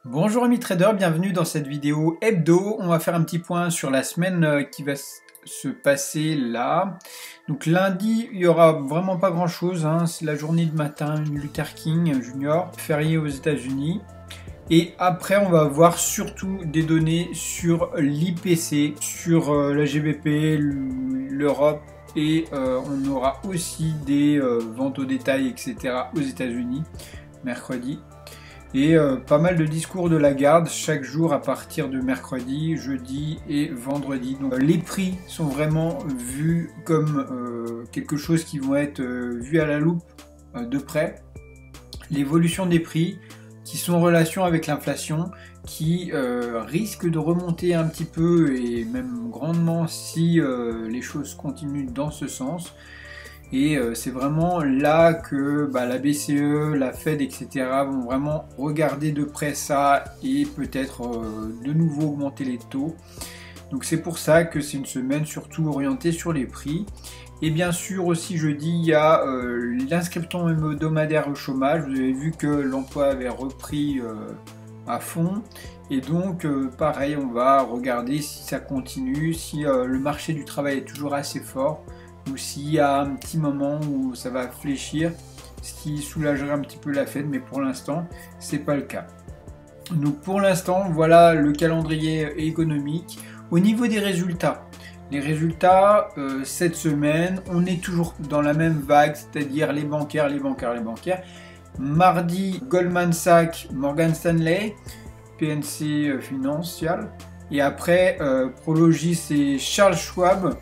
Bonjour amis traders, bienvenue dans cette vidéo hebdo. On va faire un petit point sur la semaine qui va se passer là. Donc lundi, il n'y aura vraiment pas grand chose, hein. C'est la journée de matin, Luther King Jr., férié aux États-Unis. Et après, on va voir surtout des données sur l'IPC, sur la GBP, l'Europe, et on aura aussi des ventes au détail, etc. aux États-Unis mercredi. Et pas mal de discours de Lagarde chaque jour à partir de mercredi, jeudi et vendredi. Donc les prix sont vraiment vus comme quelque chose qui vont être vus à la loupe de près. L'évolution des prix qui sont en relation avec l'inflation, qui risque de remonter un petit peu et même grandement si les choses continuent dans ce sens. Et c'est vraiment là que la BCE, la Fed, etc. vont vraiment regarder de près ça et peut-être de nouveau augmenter les taux. Donc c'est pour ça que c'est une semaine surtout orientée sur les prix. Et bien sûr aussi jeudi, il y a l'inscription hebdomadaire au chômage. Vous avez vu que l'emploi avait repris à fond. Et donc pareil, on va regarder si ça continue, si le marché du travail est toujours assez fort, ou s'il y a un petit moment où ça va fléchir, ce qui soulagerait un petit peu la Fed, mais pour l'instant, c'est pas le cas. Donc pour l'instant, voilà le calendrier économique. Au niveau des résultats, les résultats cette semaine, on est toujours dans la même vague, c'est-à-dire les bancaires. Mardi, Goldman Sachs, Morgan Stanley, PNC Financial. Et après, Prologis et Charles Schwab,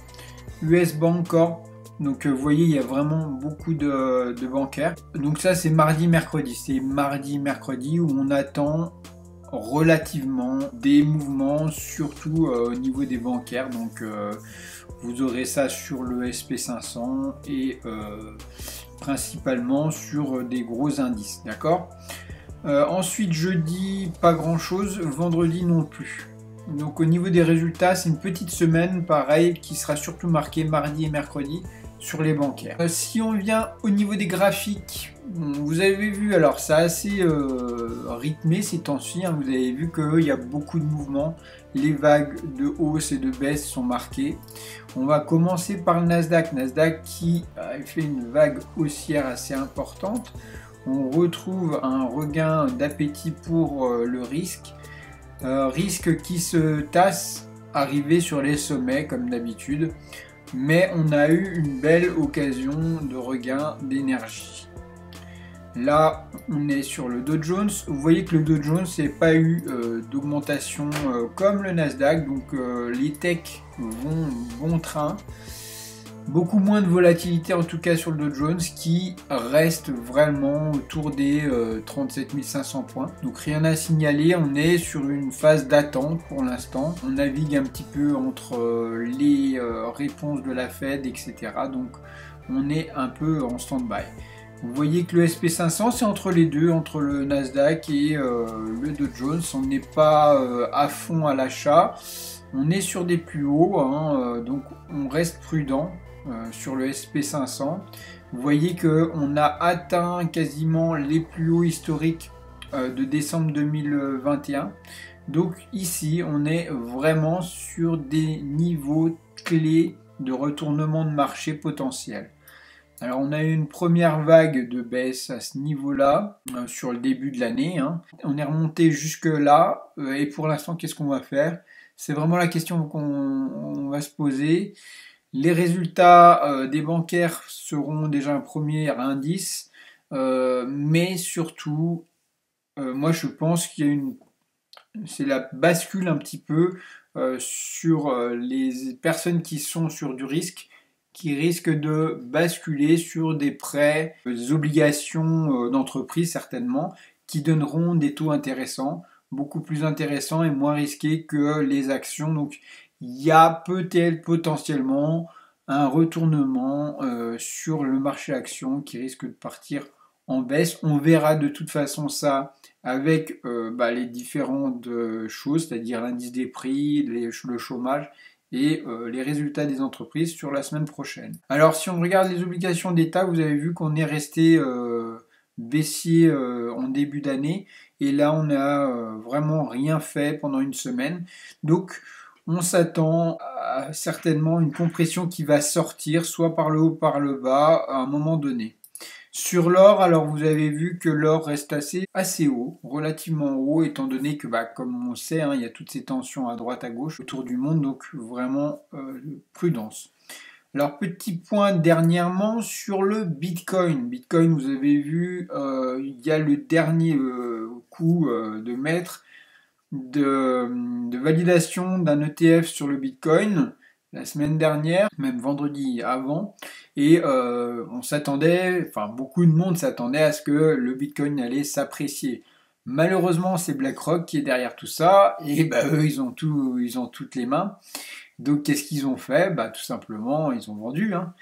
US Bank Corp. Donc vous voyez, il y a vraiment beaucoup de bancaires. Donc ça, c'est mardi, mercredi. C'est mardi, mercredi où on attend relativement des mouvements, surtout au niveau des bancaires. Donc vous aurez ça sur le SP500 et principalement sur des gros indices. D'accord. Ensuite, jeudi, pas grand chose. Vendredi non plus. Donc au niveau des résultats, c'est une petite semaine, pareil, qui sera surtout marquée mardi et mercredi sur les bancaires. Si on vient au niveau des graphiques, vous avez vu, alors c'est assez rythmé ces temps-ci, hein, vous avez vu qu'il y a beaucoup de mouvements, les vagues de hausse et de baisse sont marquées. On va commencer par le Nasdaq, qui a fait une vague haussière assez importante. On retrouve un regain d'appétit pour le risque. Risque qui se tasse, arrivé sur les sommets comme d'habitude, mais on a eu une belle occasion de regain d'énergie. Là, on est sur le Dow Jones. Vous voyez que le Dow Jones n'a pas eu d'augmentation comme le Nasdaq, donc les techs vont bon train. Beaucoup moins de volatilité en tout cas sur le Dow Jones qui reste vraiment autour des 37 500 points. Donc rien à signaler, on est sur une phase d'attente pour l'instant. On navigue un petit peu entre les réponses de la Fed, etc. Donc on est un peu en stand-by. Vous voyez que le SP500 c'est entre les deux, entre le Nasdaq et le Dow Jones. On n'est pas à fond à l'achat. On est sur des plus hauts, hein, donc on reste prudent. Sur le SP500, vous voyez qu'on a atteint quasiment les plus hauts historiques de décembre 2021. Donc ici, on est vraiment sur des niveaux clés de retournement de marché potentiel. Alors on a eu une première vague de baisse à ce niveau-là sur le début de l'année, hein. On est remonté jusque là et pour l'instant, qu'est-ce qu'on va faire? C'est vraiment la question qu'on va se poser. Les résultats des bancaires seront déjà un premier indice, mais surtout, moi je pense qu'il y a c'est la bascule un petit peu sur les personnes qui sont sur du risque, qui risquent de basculer sur des prêts, des obligations d'entreprise certainement, qui donneront des taux intéressants, beaucoup plus intéressants et moins risqués que les actions. Donc il y a peut-être potentiellement un retournement sur le marché action qui risque de partir en baisse. On verra de toute façon ça avec les différentes choses, c'est-à-dire l'indice des prix, le chômage et les résultats des entreprises sur la semaine prochaine. Alors si on regarde les obligations d'État, vous avez vu qu'on est resté baissier en début d'année Et là, on n'a vraiment rien fait pendant une semaine. Donc, on s'attend à certainement une compression qui va sortir, soit par le haut, par le bas, à un moment donné. Sur l'or, alors vous avez vu que l'or reste assez haut, relativement haut, étant donné que, comme on sait, hein, il y a toutes ces tensions à droite, à gauche autour du monde, donc vraiment prudence. Alors, petit point dernièrement sur le Bitcoin. Bitcoin, vous avez vu, il y a le dernier coup de maître de validation d'un ETF sur le Bitcoin la semaine dernière, même vendredi avant, et on s'attendait, enfin beaucoup de monde s'attendait à ce que le Bitcoin allait s'apprécier. Malheureusement, c'est BlackRock qui est derrière tout ça, et eux, ils ont toutes les mains. Donc, qu'est-ce qu'ils ont fait? Tout simplement, ils ont vendu, hein.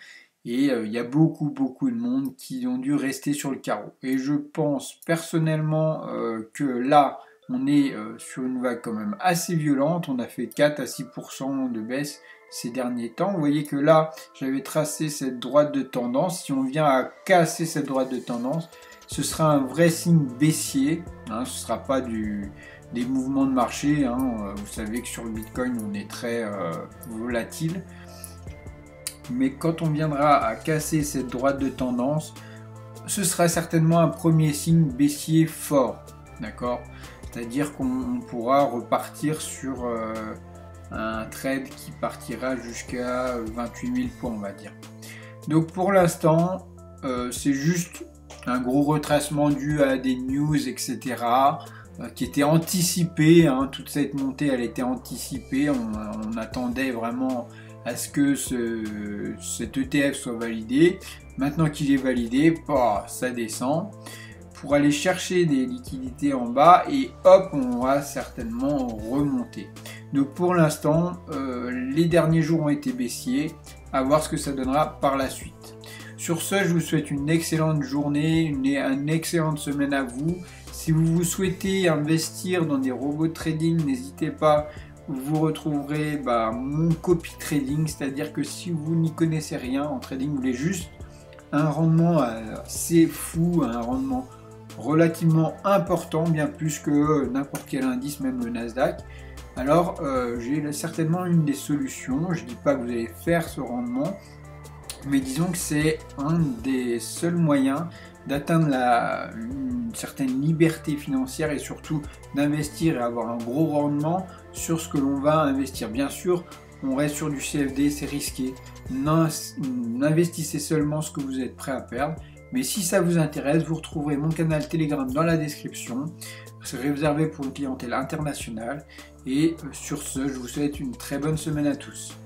Et il y a beaucoup de monde qui ont dû rester sur le carreau. Et je pense personnellement que là, on est sur une vague quand même assez violente. On a fait 4 à 6% de baisse ces derniers temps. Vous voyez que là, j'avais tracé cette droite de tendance. Si on vient à casser cette droite de tendance, ce sera un vrai signe baissier. Hein, ce ne sera pas des mouvements de marché. Hein. Vous savez que sur le Bitcoin, on est très volatile. Mais quand on viendra à casser cette droite de tendance, ce sera certainement un premier signe baissier fort. D'accord? C'est-à-dire qu'on pourra repartir sur un trade qui partira jusqu'à 28 000 points, on va dire. Donc pour l'instant, c'est juste un gros retracement dû à des news, etc., qui était anticipé. Hein. Toute cette montée, elle était anticipée. On attendait vraiment à ce que cet ETF soit validé. Maintenant qu'il est validé, ça descend pour aller chercher des liquidités en bas et hop, on va certainement remonter. Donc pour l'instant, les derniers jours ont été baissiers, à voir ce que ça donnera par la suite. Sur ce, je vous souhaite une excellente journée, une excellente semaine à vous. Si vous souhaitez investir dans des robots de trading, n'hésitez pas. Vous retrouverez mon copy trading, c'est-à-dire que si vous n'y connaissez rien en trading, vous voulez juste un rendement assez fou, un rendement relativement important, bien plus que n'importe quel indice, même le Nasdaq, alors j'ai certainement une des solutions. Je ne dis pas que vous allez faire ce rendement, mais disons que c'est un des seuls moyens d'atteindre une certaine liberté financière et surtout d'investir et avoir un gros rendement sur ce que l'on va investir. Bien sûr, on reste sur du CFD, c'est risqué. N'investissez seulement ce que vous êtes prêt à perdre. Mais si ça vous intéresse, vous retrouverez mon canal Telegram dans la description. C'est réservé pour une clientèle internationale. Et sur ce, je vous souhaite une très bonne semaine à tous.